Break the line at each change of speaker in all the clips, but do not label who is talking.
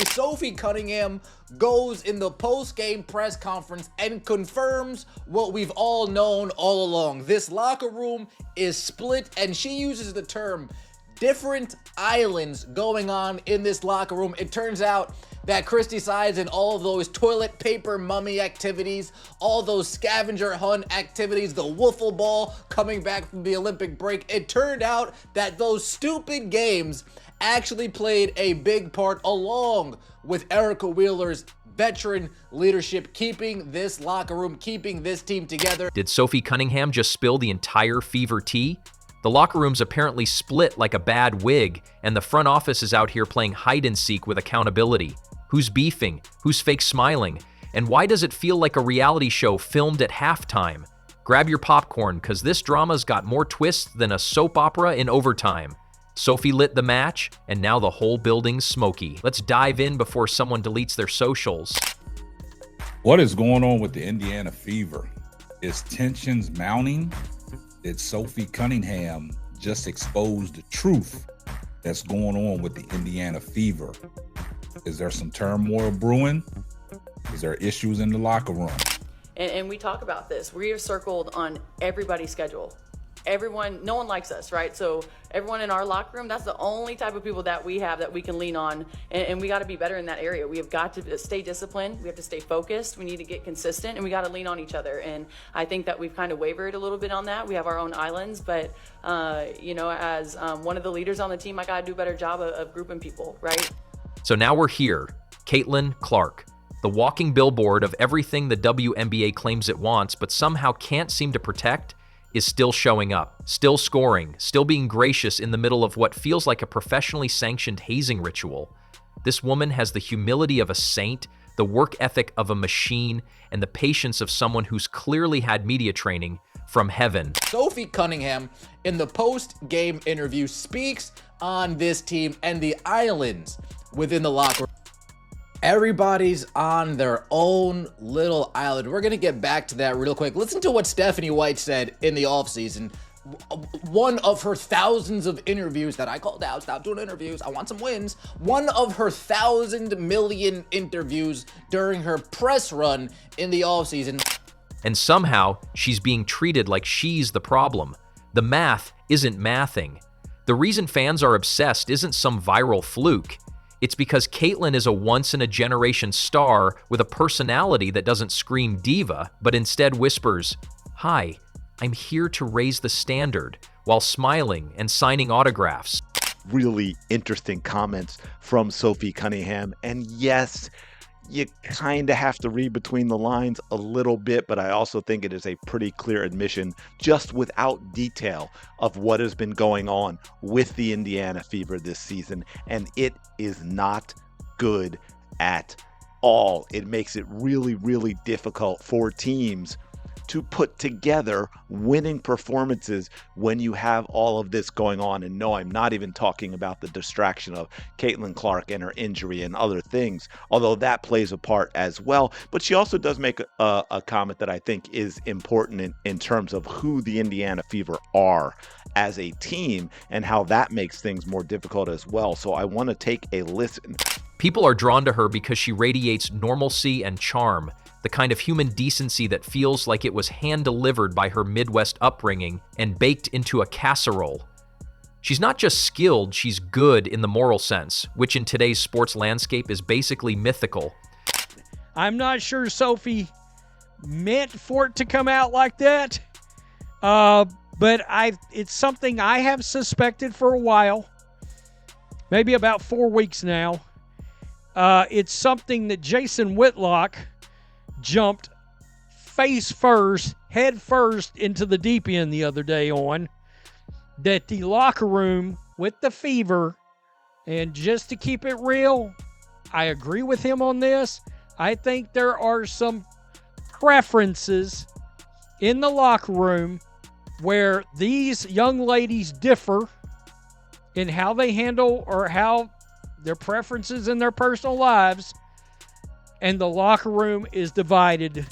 Sophie Cunningham goes in the post-game press conference and confirms what we've all known all along. This locker room is split, and she uses the term different islands going on in this locker room. It turns out that Christy Sides and all of those toilet paper mummy activities, all those scavenger hunt activities, the wiffle ball coming back from the Olympic break, it turned out that those stupid games actually played a big part along with Erica Wheeler's veteran leadership, keeping this locker room, keeping this team together.
Did Sophie Cunningham just spill the entire Fever tea? The locker room's apparently split like a bad wig, and the front office is out here playing hide-and-seek with accountability. Who's beefing? Who's fake smiling? And why does it feel like a reality show filmed at halftime? Grab your popcorn, because this drama's got more twists than a soap opera in overtime. Sophie lit the match, and now the whole building's smoky. Let's dive in before someone deletes their socials.
What is going on with the Indiana Fever? Is tensions mounting? Did Sophie Cunningham just expose the truth that's going on with the Indiana Fever? Is there some turmoil brewing? Is there issues in the locker room?
And we talk about this. We are circled on everybody's schedule. Everyone, no one likes us, right? So everyone in our locker room, that's the only type of people that we have that we can lean on, and we got to be better in that area. We have got to stay disciplined. We have to stay focused. We need to get consistent, and we got to lean on each other. And I think that we've kind of wavered a little bit on that. We have our own islands, but as one of the leaders on the team, I got to do a better job of grouping people, right?
So now we're here. Caitlyn Clark, the walking billboard of everything the WNBA claims it wants, but somehow can't seem to protect, is still showing up, still scoring, still being gracious in the middle of what feels like a professionally sanctioned hazing ritual. This woman has the humility of a saint, the work ethic of a machine, and the patience of someone who's clearly had media training from heaven.
Sophie Cunningham, in the post-game interview, speaks on this team and the islands within the locker room. Everybody's on their own little island. We're going to get back to that real quick. Listen to what Stephanie White said in the offseason. One of her thousands of interviews that I called out. Stop doing interviews. I want some wins. One of her 1,000 million interviews during her press run in the offseason.
And somehow, she's being treated like she's the problem. The math isn't mathing. The reason fans are obsessed isn't some viral fluke. It's because Caitlyn is a once-in-a-generation star with a personality that doesn't scream diva, but instead whispers, "Hi, I'm here to raise the standard," while smiling and signing autographs.
Really interesting comments from Sophie Cunningham. And yes, you kind of have to read between the lines a little bit, but I also think it is a pretty clear admission, just without detail, of what has been going on with the Indiana Fever this season, and it is not good at all. It makes it really, really difficult for teams to put together winning performances when you have all of this going on. And no, I'm not even talking about the distraction of Caitlyn Clark and her injury and other things, although that plays a part as well. But she also does make a comment that I think is important in terms of who the Indiana Fever are as a team and how that makes things more difficult as well. So I want to take a listen.
People are drawn to her because she radiates normalcy and charm, the kind of human decency that feels like it was hand-delivered by her Midwest upbringing and baked into a casserole. She's not just skilled, she's good in the moral sense, which in today's sports landscape is basically mythical.
I'm not sure Sophie meant for it to come out like that, but it's something I have suspected for a while, maybe about 4 weeks now. It's something that Jason Whitlock jumped face first, head first into the deep end the other day on, that the locker room with the Fever, and just to keep it real, I agree with him on this. I think there are some preferences in the locker room where these young ladies differ in how they handle or how their preferences in their personal lives, and the locker room is divided.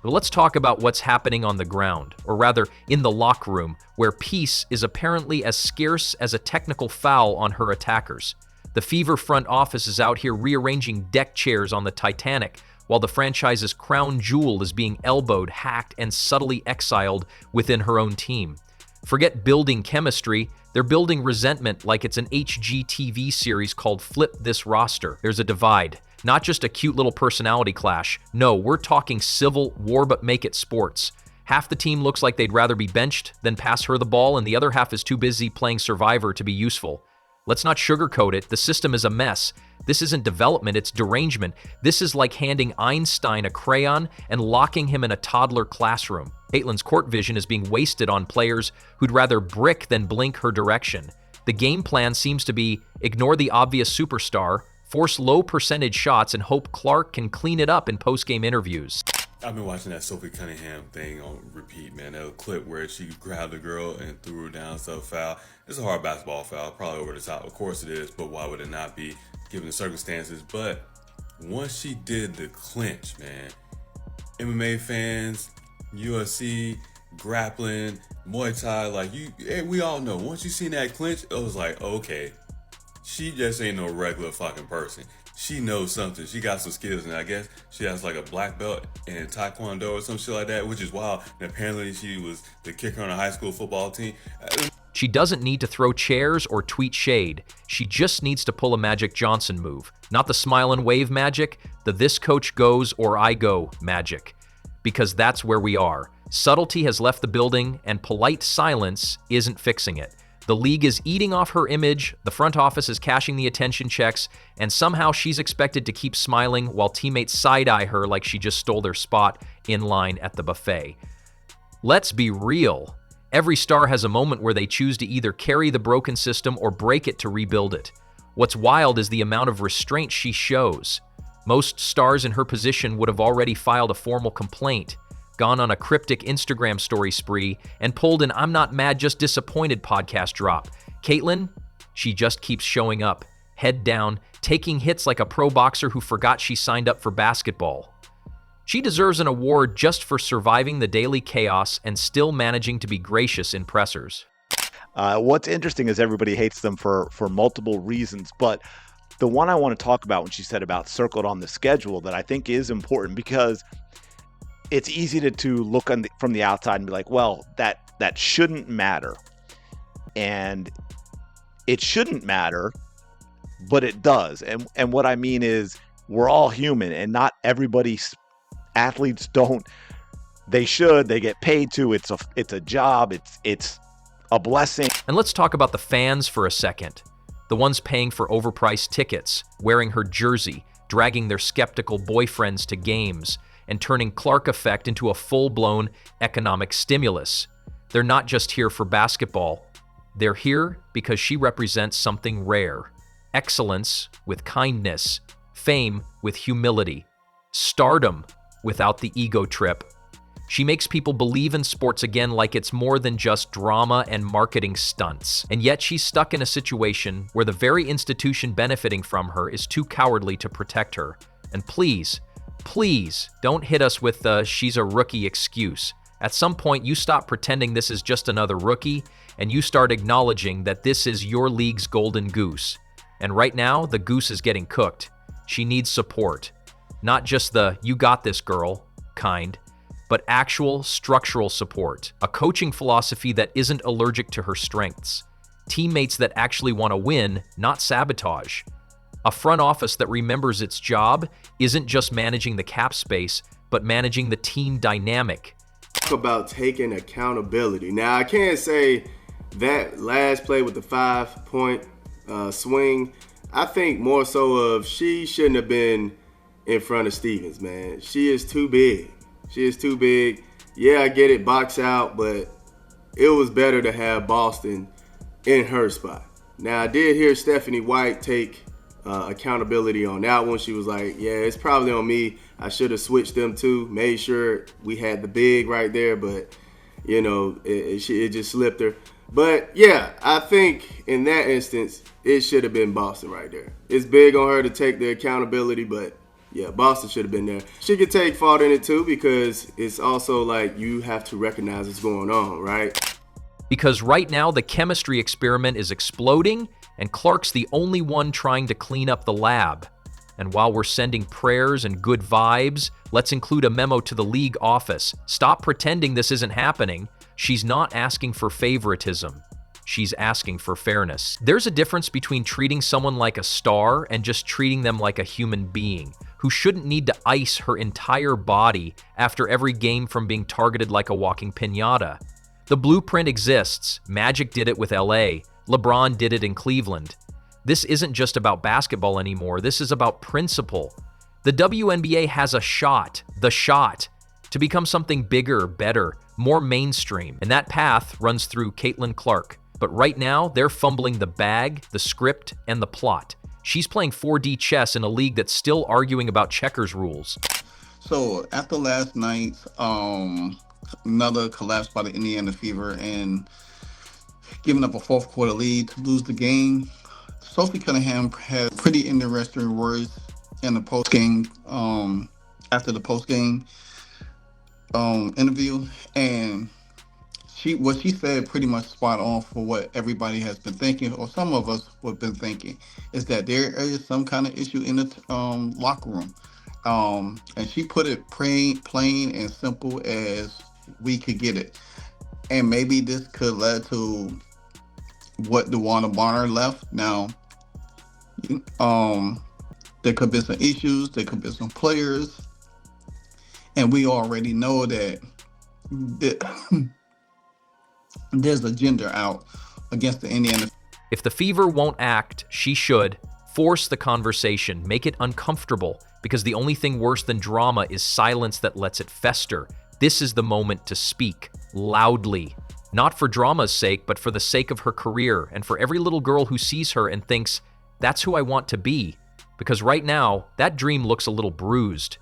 But let's talk about what's happening on the ground, or rather in the locker room, where peace is apparently as scarce as a technical foul on her attackers. The Fever front office is out here rearranging deck chairs on the Titanic, while the franchise's crown jewel is being elbowed, hacked, and subtly exiled within her own team. Forget building chemistry, they're building resentment like it's an HGTV series called Flip This Roster. There's a divide, not just a cute little personality clash. No, we're talking civil war but make it sports. Half the team looks like they'd rather be benched than pass her the ball, and the other half is too busy playing Survivor to be useful. Let's not sugarcoat it, the system is a mess. This isn't development, it's derangement. This is like handing Einstein a crayon and locking him in a toddler classroom. Caitlyn's court vision is being wasted on players who'd rather brick than blink her direction. The game plan seems to be ignore the obvious superstar, force low percentage shots, and hope Clark can clean it up in post-game interviews.
I've been watching that Sophie Cunningham thing on repeat, man. That clip where she grabbed the girl and threw her down, so foul. It's a hard basketball foul, probably over the top. Of course it is, but why would it not be given the circumstances? But once she did the clinch, man, MMA fans, UFC, grappling, Muay Thai, we all know. Once you seen that clinch, it was like, okay, she just ain't no regular fucking person. She knows something. She got some skills, and I guess she has like a black belt in Taekwondo or some shit like that, which is wild. And apparently she was the kicker on a high school football team.
She doesn't need to throw chairs or tweet shade. She just needs to pull a Magic Johnson move. Not the smile and wave magic, the this coach goes or I go magic. Because that's where we are. Subtlety has left the building, and polite silence isn't fixing it. The league is eating off her image, the front office is cashing the attention checks, and somehow she's expected to keep smiling while teammates side-eye her like she just stole their spot in line at the buffet. Let's be real. Every star has a moment where they choose to either carry the broken system or break it to rebuild it. What's wild is the amount of restraint she shows. Most stars in her position would have already filed a formal complaint, gone on a cryptic Instagram story spree, and pulled an I'm not mad, just disappointed podcast drop. Caitlyn, she just keeps showing up, head down, taking hits like a pro boxer who forgot she signed up for basketball. She deserves an award just for surviving the daily chaos and still managing to be gracious in pressers.
What's interesting is everybody hates them for multiple reasons, but the one I want to talk about when she said about circled on the schedule that I think is important, because it's easy to look from the outside and be like, well, that shouldn't matter. And it shouldn't matter, but it does. And what I mean is we're all human, and not everybody's athletes don't. They should. They get paid to. It's a job. It's a blessing.
And let's talk about the fans for a second. The ones paying for overpriced tickets, wearing her jersey, dragging their skeptical boyfriends to games, and turning Clark effect into a full-blown economic stimulus. They're not just here for basketball. They're here because she represents something rare. Excellence with kindness, fame with humility, stardom without the ego trip. She makes people believe in sports again like it's more than just drama and marketing stunts. And yet she's stuck in a situation where the very institution benefiting from her is too cowardly to protect her. And please don't hit us with the she's a rookie excuse. At some point, you stop pretending this is just another rookie, and you start acknowledging that this is your league's golden goose. And right now, the goose is getting cooked. She needs support. Not just the you got this girl kind, but actual structural support. A coaching philosophy that isn't allergic to her strengths. Teammates that actually want to win, not sabotage. A front office that remembers its job isn't just managing the cap space, but managing the team dynamic.
Talk about taking accountability. Now, I can't say that last play with the 5-point swing. I think more so of she shouldn't have been in front of Stevens, man. She is too big. She is too big. Yeah, I get it, box out, but it was better to have Boston in her spot. Now, I did hear Stephanie White take accountability on that one. She was like, yeah, it's probably on me. I should have switched them too, made sure we had the big right there, but, you know, it just slipped her. But, yeah, I think in that instance, it should have been Boston right there. It's big on her to take the accountability, but, yeah, Boston should have been there. She could take fault in it too, because it's also like you have to recognize what's going on, right?
Because right now the chemistry experiment is exploding and Clark's the only one trying to clean up the lab. And while we're sending prayers and good vibes, let's include a memo to the league office. Stop pretending this isn't happening. She's not asking for favoritism. She's asking for fairness. There's a difference between treating someone like a star and just treating them like a human being who shouldn't need to ice her entire body after every game from being targeted like a walking piñata. The blueprint exists. Magic did it with LA. LeBron did it in Cleveland. This isn't just about basketball anymore. This is about principle. The WNBA has a shot, the shot, to become something bigger, better, more mainstream. And that path runs through Caitlyn Clark. But right now, they're fumbling the bag, the script, and the plot. She's playing 4D chess in a league that's still arguing about checkers rules.
So after last night, another collapse by the Indiana Fever and giving up a fourth quarter lead to lose the game, Sophie Cunningham had pretty interesting words in the postgame, after the postgame interview, and what she said pretty much spot on for what everybody has been thinking, or some of us have been thinking, is that there is some kind of issue in the locker room. And she put it plain and simple as we could get it. And maybe this could lead to what DeWanna Bonner left. Now, there could be some issues, there could be some players, and we already know that there's a gender out against the Indiana.
If the Fever won't act, she should. Force the conversation, make it uncomfortable, because the only thing worse than drama is silence that lets it fester. This is the moment to speak, loudly. Not for drama's sake, but for the sake of her career, and for every little girl who sees her and thinks, that's who I want to be. Because right now, that dream looks a little bruised.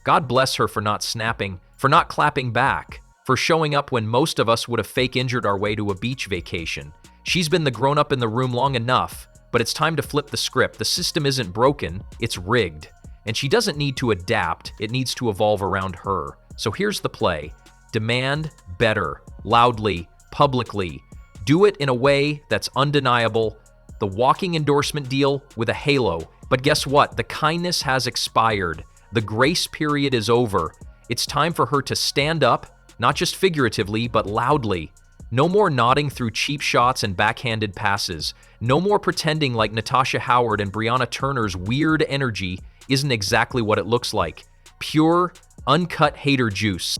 God bless her for not snapping, for not clapping back, for showing up when most of us would have fake injured our way to a beach vacation. She's been the grown-up in the room long enough, but it's time to flip the script. The system isn't broken, it's rigged. And she doesn't need to adapt, it needs to evolve around her. So here's the play. Demand better, loudly, publicly. Do it in a way that's undeniable. The walking endorsement deal with a halo. But guess what? The kindness has expired. The grace period is over. It's time for her to stand up, not just figuratively, but loudly. No more nodding through cheap shots and backhanded passes. No more pretending like Natasha Howard and Brianna Turner's weird energy isn't exactly what it looks like. Pure, uncut hater juice.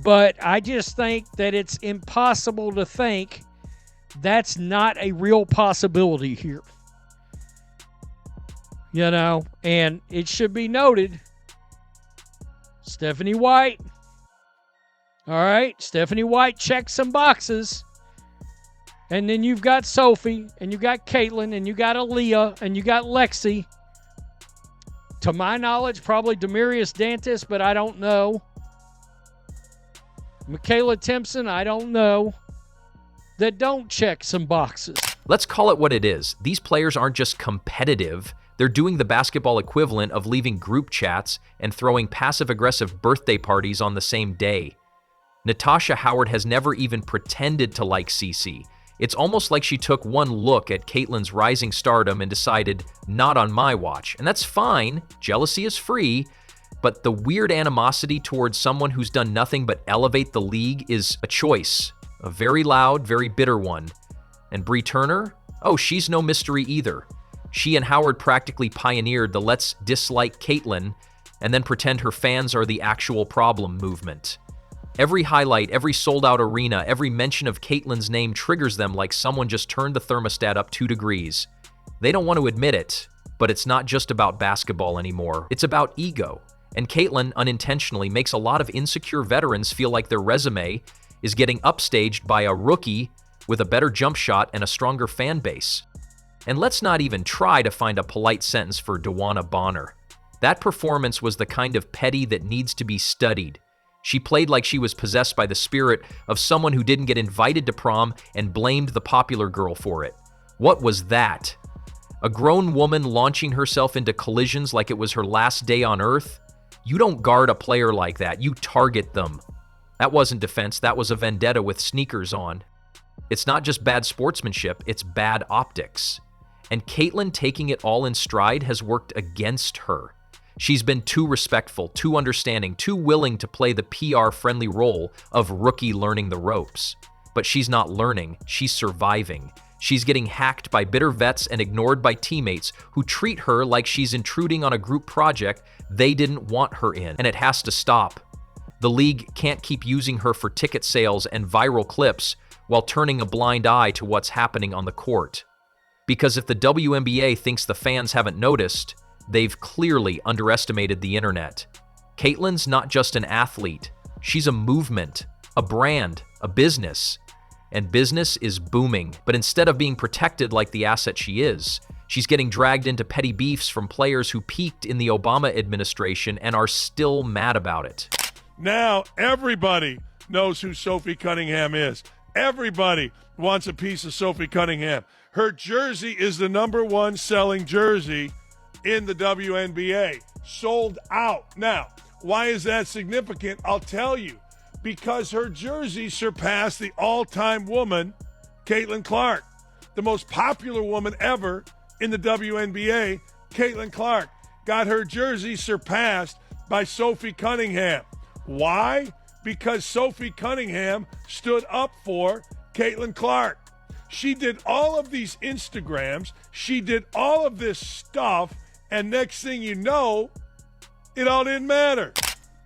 But I just think that it's impossible to think that's not a real possibility here. You know, and it should be noted, Stephanie White. All right, Stephanie White checks some boxes. And then you've got Sophie, and you got Caitlyn, and you got Aaliyah, and you got Lexi. To my knowledge, probably Demarius Dantis, but I don't know. Michaela Timpson, I don't know. That don't check some boxes.
Let's call it what it is. These players aren't just competitive. They're doing the basketball equivalent of leaving group chats and throwing passive-aggressive birthday parties on the same day. Natasha Howard has never even pretended to like Cece. It's almost like she took one look at Caitlyn's rising stardom and decided, not on my watch. And that's fine, jealousy is free, but the weird animosity towards someone who's done nothing but elevate the league is a choice. A very loud, very bitter one. And Bree Turner? Oh, she's no mystery either. She and Howard practically pioneered the let's dislike Caitlyn and then pretend her fans are the actual problem movement. Every highlight, every sold-out arena, every mention of Caitlyn's name triggers them like someone just turned the thermostat up 2 degrees. They don't want to admit it, but it's not just about basketball anymore. It's about ego. And Caitlyn unintentionally makes a lot of insecure veterans feel like their resume is getting upstaged by a rookie with a better jump shot and a stronger fan base. And let's not even try to find a polite sentence for DeWanna Bonner. That performance was the kind of petty that needs to be studied. She played like she was possessed by the spirit of someone who didn't get invited to prom and blamed the popular girl for it. What was that? A grown woman launching herself into collisions like it was her last day on earth? You don't guard a player like that, you target them. That wasn't defense, that was a vendetta with sneakers on. It's not just bad sportsmanship, it's bad optics. And Caitlyn taking it all in stride has worked against her. She's been too respectful, too understanding, too willing to play the PR-friendly role of rookie learning the ropes. But she's not learning, she's surviving. She's getting hacked by bitter vets and ignored by teammates who treat her like she's intruding on a group project they didn't want her in, and it has to stop. The league can't keep using her for ticket sales and viral clips while turning a blind eye to what's happening on the court. Because if the WNBA thinks the fans haven't noticed, they've clearly underestimated the internet. Caitlyn's not just an athlete, she's a movement, a brand, a business. And business is booming, but instead of being protected like the asset she is, she's getting dragged into petty beefs from players who peaked in the Obama administration and are still mad about it.
Now everybody knows who Sophie Cunningham is. Everybody wants a piece of Sophie Cunningham. Her jersey is the #1 selling jersey in the WNBA. Sold out. Now, why is that significant? I'll tell you. Because her jersey surpassed the all-time woman, Caitlyn Clark. The most popular woman ever in the WNBA, Caitlyn Clark, got her jersey surpassed by Sophie Cunningham. Why? Because Sophie Cunningham stood up for Caitlyn Clark. She did all of these Instagrams. She did all of this stuff. And next thing you know, it all didn't matter.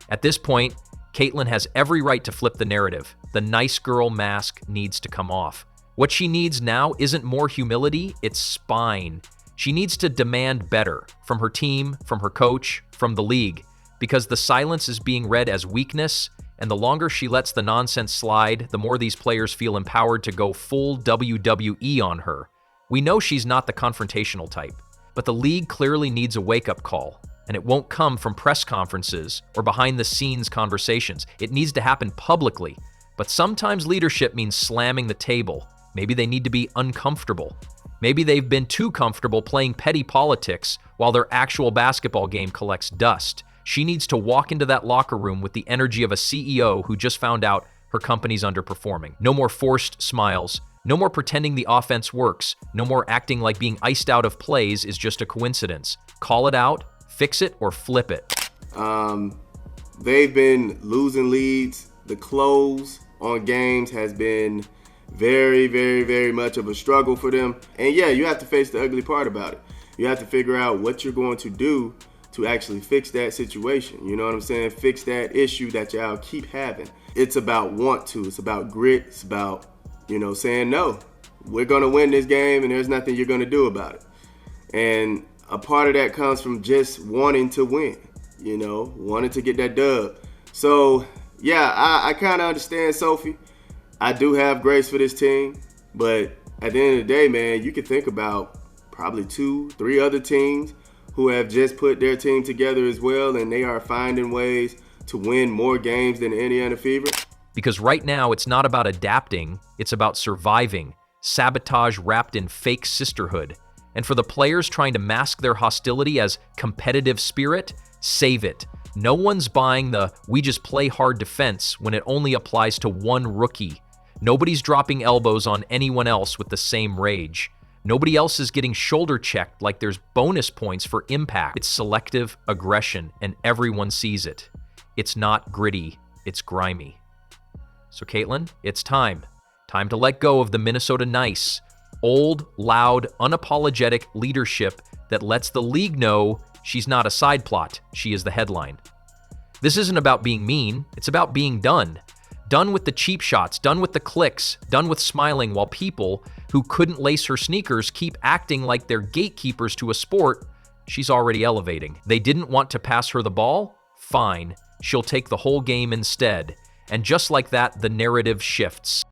At this point, Caitlyn has every right to flip the narrative. The nice girl mask needs to come off. What she needs now isn't more humility, it's spine. She needs to demand better from her team, from her coach, from the league, because the silence is being read as weakness, and the longer she lets the nonsense slide, the more these players feel empowered to go full WWE on her. We know she's not the confrontational type, but the league clearly needs a wake-up call. And it won't come from press conferences or behind-the-scenes conversations. It needs to happen publicly. But sometimes leadership means slamming the table. Maybe they need to be uncomfortable. Maybe they've been too comfortable playing petty politics while their actual basketball game collects dust. She needs to walk into that locker room with the energy of a CEO who just found out her company's underperforming. No more forced smiles. No more pretending the offense works. No more acting like being iced out of plays is just a coincidence. Call it out. Fix it or flip it.
They've been losing leads. The close on games has been very, very, very much of a struggle for them. And yeah, you have to face the ugly part about it. You have to figure out what you're going to do to actually fix that situation. You know what I'm saying? Fix that issue that y'all keep having. It's about want to. It's about grit. It's about, saying no. We're going to win this game and there's nothing you're going to do about it. And a part of that comes from just wanting to win, wanting to get that dub. So, yeah, I kind of understand Sophie. I do have grace for this team. But at the end of the day, man, you can think about probably 2-3 other teams who have just put their team together as well, and they are finding ways to win more games than the Indiana Fever.
Because right now, it's not about adapting, it's about surviving. Sabotage wrapped in fake sisterhood. And for the players trying to mask their hostility as competitive spirit, save it. No one's buying the "we just play hard" defense when it only applies to one rookie. Nobody's dropping elbows on anyone else with the same rage. Nobody else is getting shoulder checked like there's bonus points for impact. It's selective aggression, and everyone sees it. It's not gritty, it's grimy. So Caitlyn, it's time. Time to let go of the Minnesota nice. Old, loud, unapologetic leadership that lets the league know she's not a side plot, she is the headline. This isn't about being mean, it's about being done. Done with the cheap shots, done with the clicks, done with smiling while people who couldn't lace her sneakers keep acting like they're gatekeepers to a sport she's already elevating. They didn't want to pass her the ball? Fine, she'll take the whole game instead. And just like that, the narrative shifts.